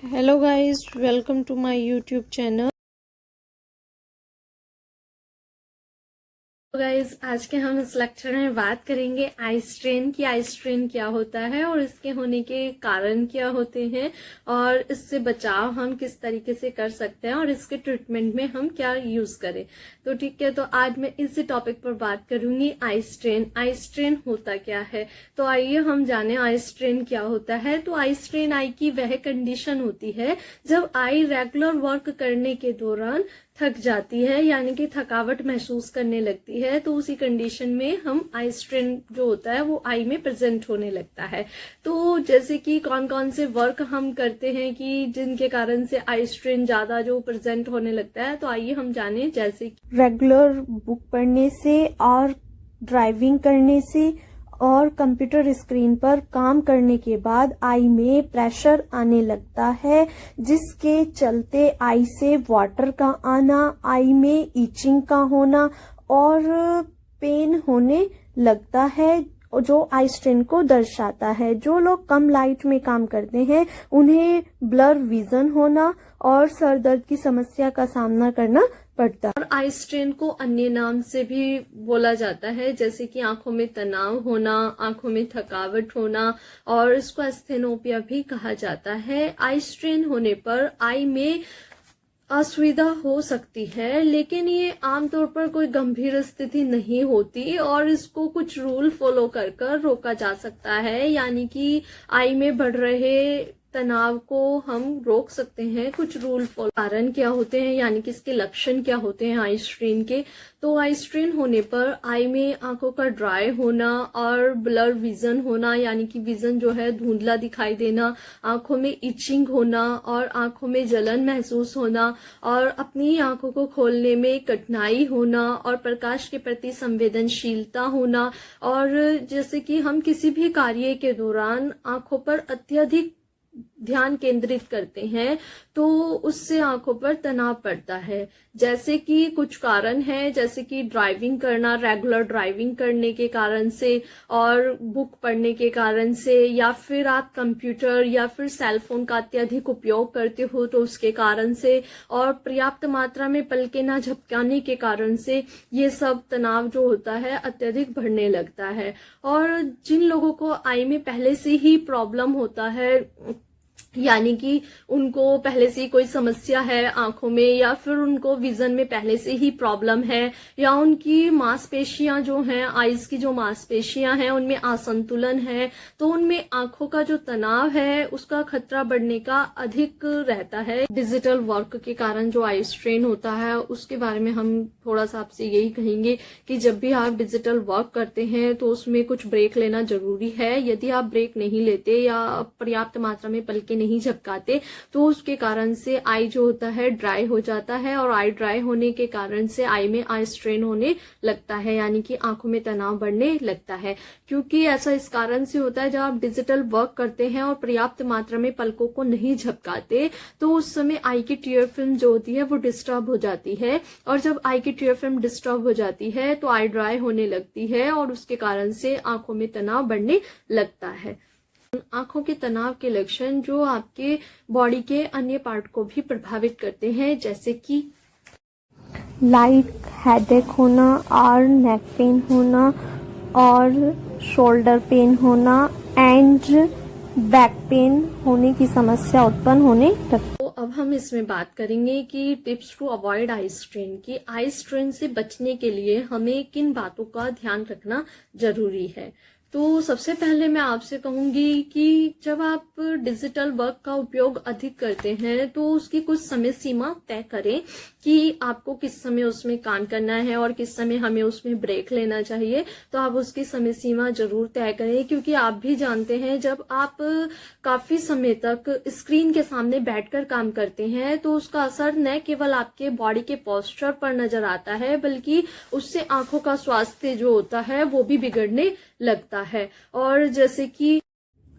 Hello guys, welcome to my YouTube channel। Guys आज के हम इस लेक्चर में बात करेंगे आई स्ट्रेन की। आई स्ट्रेन क्या होता है और इसके होने के कारण क्या होते हैं और इससे बचाव हम किस तरीके से कर सकते हैं और इसके ट्रीटमेंट में हम क्या यूज करें। तो ठीक है, तो आज मैं इसी टॉपिक पर बात करूंगी, आई स्ट्रेन। आई स्ट्रेन होता क्या है, तो आइए हम जाने आई स्ट्रेन क्या होता है। तो आई स्ट्रेन आई की वह कंडीशन होती है जब आई रेगुलर वर्क करने के दौरान थक जाती है, यानी कि थकावट महसूस करने लगती है। तो उसी कंडीशन में हम आई स्ट्रेन जो होता है वो आई में प्रेजेंट होने लगता है। तो जैसे कि कौन कौन से वर्क हम करते हैं कि जिनके कारण से आई स्ट्रेन ज्यादा जो प्रेजेंट होने लगता है, तो आइए हम जाने। जैसे कि रेगुलर बुक पढ़ने से और ड्राइविंग करने से और कंप्यूटर स्क्रीन पर काम करने के बाद आई में प्रेशर आने लगता है, जिसके चलते आई से वाटर का आना, आई में इचिंग का होना और पेन होने लगता है, जो आई स्ट्रेन को दर्शाता है। जो लोग कम लाइट में काम करते हैं उन्हें ब्लर विजन होना और सर दर्द की समस्या का सामना करना पड़ता है। और आई स्ट्रेन को अन्य नाम से भी बोला जाता है, जैसे कि आंखों में तनाव होना, आंखों में थकावट होना, और इसको एस्थेनोपिया भी कहा जाता है। आई स्ट्रेन होने पर आई में असुविधा हो सकती है, लेकिन ये आमतौर पर कोई गंभीर स्थिति नहीं होती और इसको कुछ रूल फॉलो कर रोका जा सकता है। यानी कि आई में बढ़ रहे तनाव को हम रोक सकते हैं कुछ रूल फॉलो। कारण क्या होते हैं, यानी कि इसके लक्षण क्या होते हैं आई स्ट्रेन के। तो आई स्ट्रेन होने पर आई में आंखों का ड्राई होना और ब्लर विजन होना, यानी कि विजन जो है धुंधला दिखाई देना, आंखों में इचिंग होना और आंखों में जलन महसूस होना और अपनी आंखों को खोलने में कठिनाई होना और प्रकाश के प्रति संवेदनशीलता होना। और जैसे कि हम किसी भी कार्य के दौरान आंखों पर अत्यधिक ध्यान केंद्रित करते हैं तो उससे आंखों पर तनाव पड़ता है। जैसे कि कुछ कारण है, जैसे कि ड्राइविंग करना, रेगुलर ड्राइविंग करने के कारण से और बुक पढ़ने के कारण से, या फिर आप कंप्यूटर या फिर सेल फोन का अत्यधिक उपयोग करते हो तो उसके कारण से, और पर्याप्त मात्रा में पलकें ना झपकाने के कारण से ये सब तनाव जो होता है अत्यधिक बढ़ने लगता है। और जिन लोगों को आई में पहले से ही प्रॉब्लम होता है, यानी कि उनको पहले से ही कोई समस्या है आंखों में, या फिर उनको विजन में पहले से ही प्रॉब्लम है, या उनकी मांसपेशियां जो हैं, आईज की जो मांसपेशियां हैं उनमें असंतुलन है, तो उनमें आंखों का जो तनाव है उसका खतरा बढ़ने का अधिक रहता है। डिजिटल वर्क के कारण जो आई स्ट्रेन होता है उसके बारे में हम थोड़ा सा आपसे यही कहेंगे कि जब भी आप डिजिटल वर्क करते हैं तो उसमें कुछ ब्रेक लेना जरूरी है। यदि आप ब्रेक नहीं लेते या पर्याप्त मात्रा में पलके नहीं झपकाते तो उसके कारण से आई जो होता है ड्राई हो जाता है, और आई ड्राई होने के कारण से आई में आई स्ट्रेन होने लगता है, यानी कि आंखों में तनाव बढ़ने लगता है। क्योंकि ऐसा इस कारण से होता है, जब आप डिजिटल वर्क करते हैं और पर्याप्त मात्रा में पलकों को नहीं झपकाते तो उस समय आई की टीयर फिल्म जो होती है वो डिस्टर्ब हो जाती है, और जब आई की टीयर फिल्म डिस्टर्ब हो जाती है तो आई ड्राई होने लगती है और उसके कारण से आंखों में तनाव बढ़ने लगता है। आंखों के तनाव के लक्षण जो आपके बॉडी के अन्य पार्ट को भी प्रभावित करते हैं, जैसे कि लाइट हेडेक होना और नेक पेन होना और शोल्डर पेन होना एंड बैक पेन होने की समस्या उत्पन्न होने लगती। तो अब हम इसमें बात करेंगे कि tips to avoid eye strain की। आई स्ट्रेन से बचने के लिए हमें किन बातों का ध्यान रखना जरूरी है। तो सबसे पहले मैं आपसे कहूंगी कि जब आप डिजिटल वर्क का उपयोग अधिक करते हैं तो उसकी कुछ समय सीमा तय करें कि आपको किस समय उसमें काम करना है और किस समय हमें उसमें ब्रेक लेना चाहिए। तो आप उसकी समय सीमा जरूर तय करें, क्योंकि आप भी जानते हैं जब आप काफी समय तक स्क्रीन के सामने बैठकर काम करते हैं तो उसका असर न केवल आपके बॉडी के पोस्चर पर नजर आता है, बल्कि उससे आंखों का स्वास्थ्य जो होता है वो भी बिगड़ने लगता है। और जैसे कि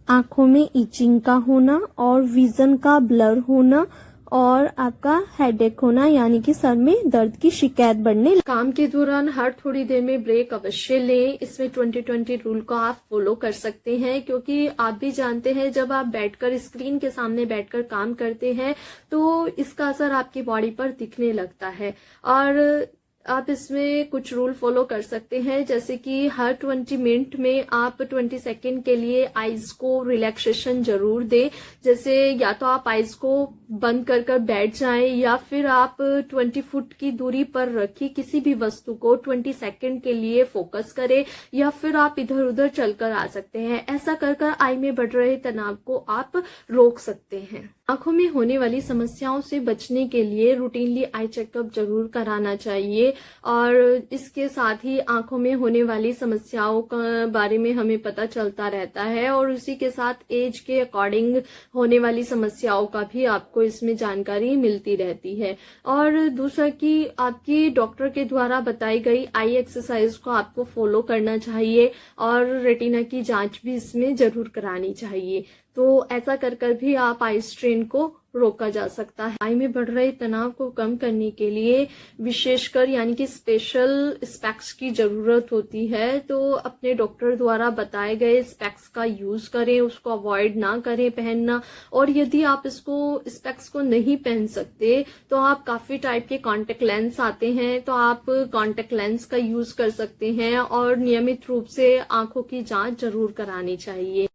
आंखों में इचिंग का होना और विजन का ब्लर होना और आपका हेडेक होना यानी कि सर में दर्द की शिकायत बढ़ने। काम के दौरान हर थोड़ी देर में ब्रेक अवश्य लें। इसमें 20-20 रूल को आप फॉलो कर सकते हैं, क्योंकि आप भी जानते हैं जब आप बैठकर स्क्रीन के सामने बैठकर काम करते हैं तो इसका असर आपकी बॉडी पर दिखने लगता है। और आप इसमें कुछ रूल फॉलो कर सकते हैं, जैसे कि हर 20 मिनट में आप 20 सेकेंड के लिए आईज को रिलैक्सेशन जरूर दें। जैसे या तो आप आईज को बंद कर बैठ जाएं या फिर आप 20 फुट की दूरी पर रखी किसी भी वस्तु को 20 सेकेंड के लिए फोकस करें, या फिर आप इधर उधर चलकर आ सकते हैं। ऐसा कर आई में बढ़ रहे तनाव को आप रोक सकते हैं। आंखों में होने वाली समस्याओं से बचने के लिए रूटीनली आई चेकअप जरूर कराना चाहिए, और इसके साथ ही आंखों में होने वाली समस्याओं के बारे में हमें पता चलता रहता है, और उसी के साथ एज के अकॉर्डिंग होने वाली समस्याओं का भी आपको इसमें जानकारी मिलती रहती है। और दूसरा कि आपकी डॉक्टर के द्वारा बताई गई आई एक्सरसाइज को आपको फॉलो करना चाहिए, और रेटिना की जांच भी इसमें जरूर करानी चाहिए। तो ऐसा कर भी आप आई स्ट्रेन को रोका जा सकता है। आई में बढ़ रहे तनाव को कम करने के लिए विशेषकर यानी कि स्पेशल स्पेक्स की जरूरत होती है। तो अपने डॉक्टर द्वारा बताए गए स्पेक्स का यूज करें, उसको अवॉइड ना करें पहनना। और यदि आप इसको स्पेक्स को नहीं पहन सकते तो आप काफी टाइप के कॉन्टेक्ट लेंस आते हैं, तो आप कॉन्टेक्ट लेंस का यूज कर सकते हैं, और नियमित रूप से आंखों की जांच जरूर करानी चाहिए।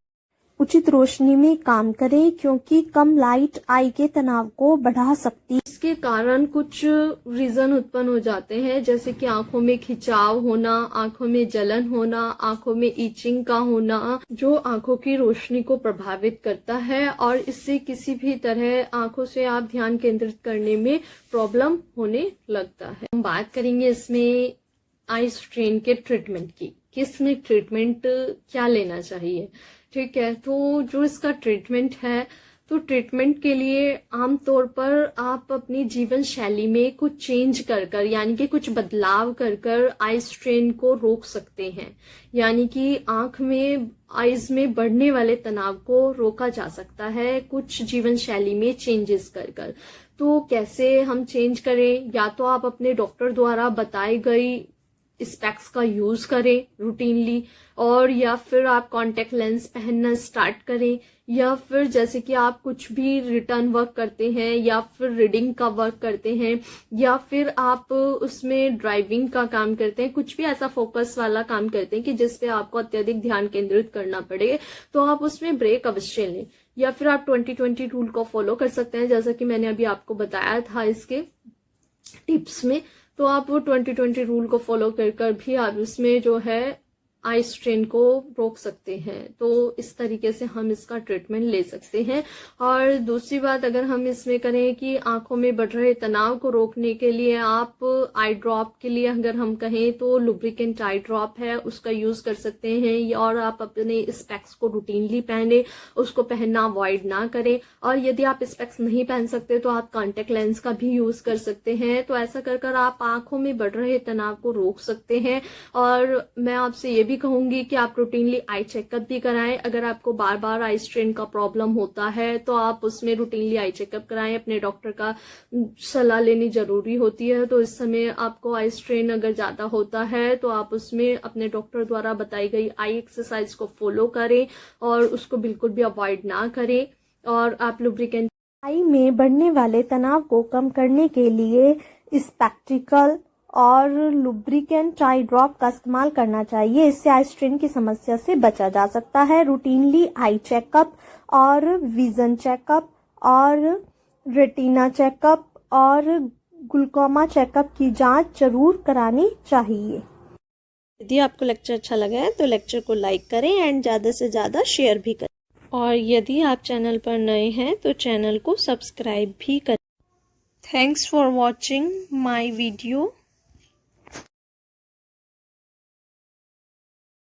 उचित रोशनी में काम करें, क्योंकि कम लाइट आई के तनाव को बढ़ा सकती है। इसके कारण कुछ रीजन उत्पन्न हो जाते हैं, जैसे कि आंखों में खिंचाव होना, आंखों में जलन होना, आंखों में इचिंग का होना, जो आंखों की रोशनी को प्रभावित करता है, और इससे किसी भी तरह आंखों से आप ध्यान केंद्रित करने में प्रॉब्लम होने लगता है। हम बात करेंगे इसमें आई स्ट्रेन के ट्रीटमेंट की, किसमें ट्रीटमेंट क्या लेना चाहिए। ठीक है, तो जो इसका ट्रीटमेंट है, तो ट्रीटमेंट के लिए आमतौर पर आप अपनी जीवन शैली में कुछ चेंज कर यानी कि कुछ बदलाव कर आई स्ट्रेन को रोक सकते हैं। यानी कि आंख में आईज में बढ़ने वाले तनाव को रोका जा सकता है कुछ जीवन शैली में चेंजेस कर। तो कैसे हम चेंज करें? या तो आप अपने डॉक्टर द्वारा बताई गई स्पेक्स का यूज करें रूटीनली, और या फिर आप कॉन्टेक्ट लेंस पहनना स्टार्ट करें, या फिर जैसे कि आप कुछ भी रिटर्न वर्क करते हैं या फिर रीडिंग का वर्क करते हैं, या फिर आप उसमें ड्राइविंग का काम करते हैं, कुछ भी ऐसा फोकस वाला काम करते हैं कि जिसपे आपको अत्यधिक ध्यान केंद्रित करना पड़े, तो आप उसमें ब्रेक अवश्य लें। या फिर आप 20-20 रूल को फॉलो कर सकते हैं, जैसा कि मैंने अभी आपको बताया था इसके टिप्स में। तो आप वो 20-20 रूल को फॉलो कर भी आप इसमें जो है आई स्ट्रेन को रोक सकते हैं। तो इस तरीके से हम इसका ट्रीटमेंट ले सकते हैं। और दूसरी बात अगर हम इसमें करें कि आंखों में बढ़ रहे तनाव को रोकने के लिए आप आई ड्रॉप के लिए अगर हम कहें तो लुब्रिकेंट आई ड्रॉप है, उसका यूज कर सकते हैं। और आप अपने स्पेक्स को रूटीनली पहने, उसको पहनना अवॉइड ना करें। और यदि आप स्पेक्स नहीं पहन सकते तो आप कॉन्टेक्ट लेंस का भी यूज कर सकते हैं। तो ऐसा कर आप आंखों में बढ़ रहे तनाव को रोक सकते हैं। और मैं आपसे ये भी कहूंगी कि आप रूटीनली आई चेकअप भी कराएं। अगर आपको बार बार आई स्ट्रेन का प्रॉब्लम होता है तो आप उसमें रूटीनली आई चेकअप कराएं। अपने डॉक्टर का सलाह लेनी जरूरी होती है। तो इस समय आपको आई स्ट्रेन अगर ज्यादा होता है तो आप उसमें अपने डॉक्टर द्वारा बताई गई आई एक्सरसाइज को फॉलो करें और उसको बिल्कुल भी अवॉइड ना करें। और आप लुब्रिकेंट आई में बढ़ने वाले तनाव को कम करने के लिए स्पेक्टिकल और लुब्रिकेंट आई ड्रॉप का इस्तेमाल करना चाहिए। इससे आई स्ट्रेन की समस्या से बचा जा सकता है। रूटीनली आई चेकअप और विजन चेकअप और रेटिना चेकअप और ग्लूकोमा चेकअप की जांच जरूर करानी चाहिए। यदि आपको लेक्चर अच्छा लगा है तो लेक्चर को लाइक करें एंड ज़्यादा से ज़्यादा शेयर भी करें। और यदि आप चैनल पर नए हैं तो चैनल को सब्सक्राइब भी करें। Thanks for watching my video.